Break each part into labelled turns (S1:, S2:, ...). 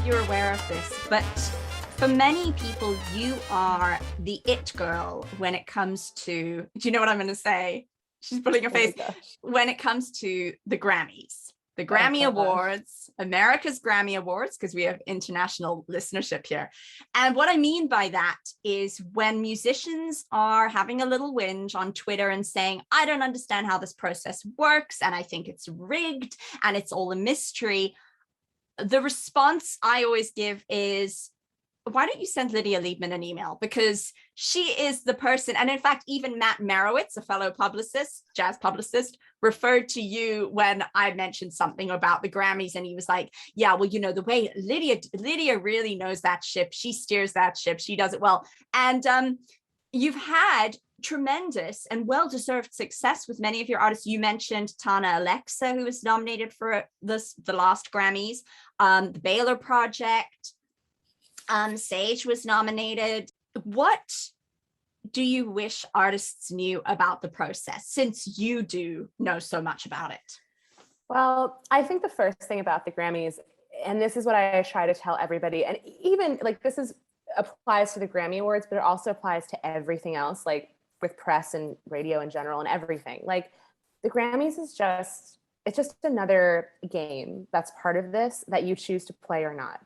S1: if you're aware of this, but for many people, you are the it girl when it comes to, do you know what I'm going to say? She's pulling her face. When it comes to the Grammys, the Grammy Awards, America's Grammy Awards, because we have international listenership here. And what I mean by that is when musicians are having a little whinge on Twitter and saying, I don't understand how this process works, and I think it's rigged, and it's all a mystery. The response I always give is, why don't you send Lydia Liebman an email? Because she is the person. And in fact, even Matt Merowitz, a fellow publicist, jazz publicist, referred to you when I mentioned something about the Grammys. And he was like, yeah, well, you know, the way Lydia really knows that ship. She steers that ship. She does it well. And you've had tremendous and well-deserved success with many of your artists. You mentioned Tana Alexa, who was nominated for the last Grammys, the Baylor Project. Sage was nominated. What do you wish artists knew about the process, since you do know so much about it?
S2: Well, I think the first thing about the Grammys, and this is what I try to tell everybody, and even like this applies to the Grammy Awards, but it also applies to everything else, like with press and radio in general and everything. Like the Grammys is it's just another game that's part of this that you choose to play or not.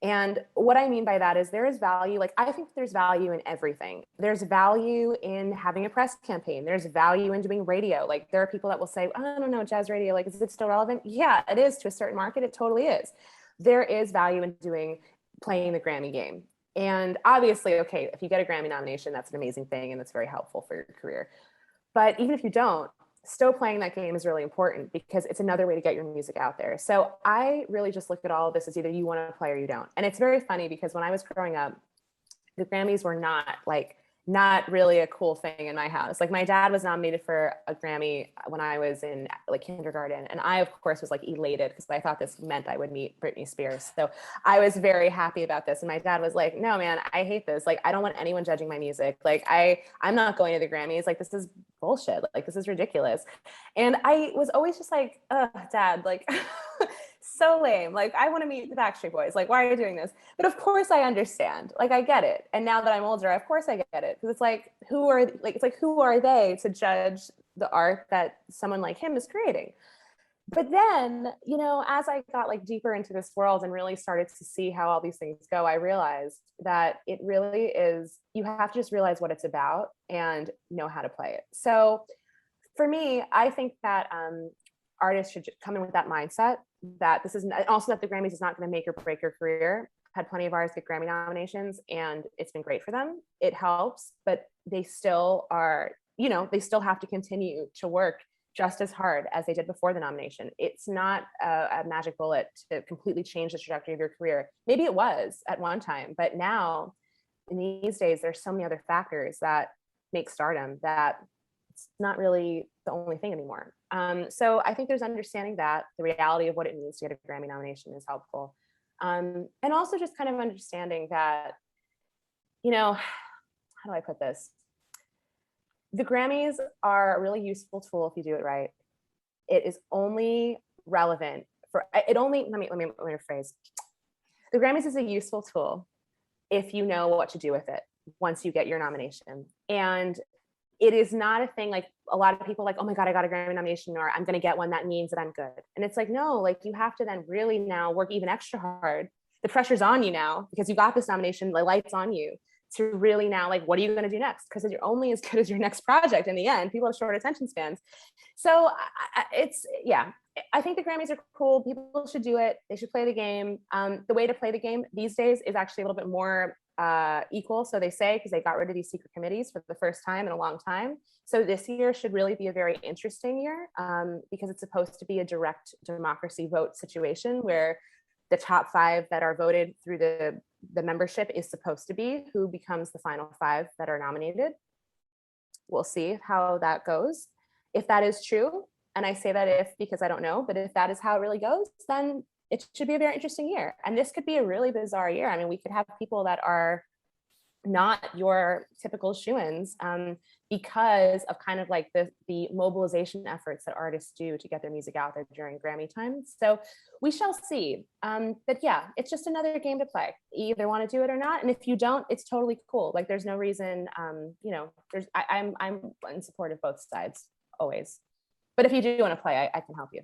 S2: And what I mean by that is there is value. Like, I think there's value in everything. There's value in having a press campaign. There's value in doing radio. Like, there are people that will say, I don't know, jazz radio, like, is it still relevant? Yeah, it is to a certain market. It totally is. There is value in playing the Grammy game. And obviously, okay, if you get a Grammy nomination, that's an amazing thing. And that's very helpful for your career. But even if you don't, still playing that game is really important because it's another way to get your music out there. So I really just look at all of this as either you want to play or you don't. And it's very funny because when I was growing up, the Grammys were not really a cool thing in my house. Like, my dad was nominated for a Grammy when I was in like kindergarten. And I, of course, was like elated because I thought this meant I would meet Britney Spears. So I was very happy about this. And my dad was like, no, man, I hate this. Like, I don't want anyone judging my music. Like, I'm not going to the Grammys. Like, this is bullshit. Like, this is ridiculous. And I was always just like, Dad, like, so lame. Like, I want to meet the Backstreet Boys. Like, why are you doing this? But of course I understand. Like, I get it. And now that I'm older, of course I get it. Because it's like, who are they to judge the art that someone like him is creating? But then, you know, as I got like deeper into this world and really started to see how all these things go, I realized that it really is, you have to just realize what it's about and know how to play it. So for me, I think that artists should come in with that mindset that this is also that the Grammys is not going to make or break your career. I've had plenty of artists get Grammy nominations and it's been great for them. It helps, but they still are, you know, they still have to continue to work just as hard as they did before the nomination. It's not a magic bullet to completely change the trajectory of your career. Maybe it was at one time, but now in these days, there's so many other factors that make stardom that it's not really the only thing anymore. So I think there's understanding that the reality of what it means to get a Grammy nomination is helpful. And also just kind of understanding that, you know, how do I put this? The Grammys are a really useful tool if you do it right. It is only relevant for, let me rephrase. The Grammys is a useful tool if you know what to do with it once you get your nomination. And it is not a thing like a lot of people like, oh my God, I got a Grammy nomination, or I'm going to get one. That means that I'm good. And it's like, no, like you have to then really now work even extra hard. The pressure's on you now because you got this nomination, the light's on you to really now, like, what are you going to do next? Because you're only as good as your next project in the end. People have short attention spans. So I think the Grammys are cool. People should do it. They should play the game. The way to play the game these days is actually a little bit more equal. So they say, because they got rid of these secret committees for the first time in a long time. So this year should really be a very interesting year because it's supposed to be a direct democracy vote situation where the top 5 that are voted through the membership is supposed to be who becomes the final 5 that are nominated. We'll see how that goes. If that is true, and I say that if because I don't know, but if that is how it really goes, then it should be a very interesting year. And this could be a really bizarre year. I mean, we could have people that are not your typical shoo-ins, because of kind of like the mobilization efforts that artists do to get their music out there during Grammy time. So we shall see. But yeah, it's just another game to play. You either want to do it or not, and if you don't, it's totally cool. Like there's no reason, I'm in support of both sides always. But if you do want to play, I can help you.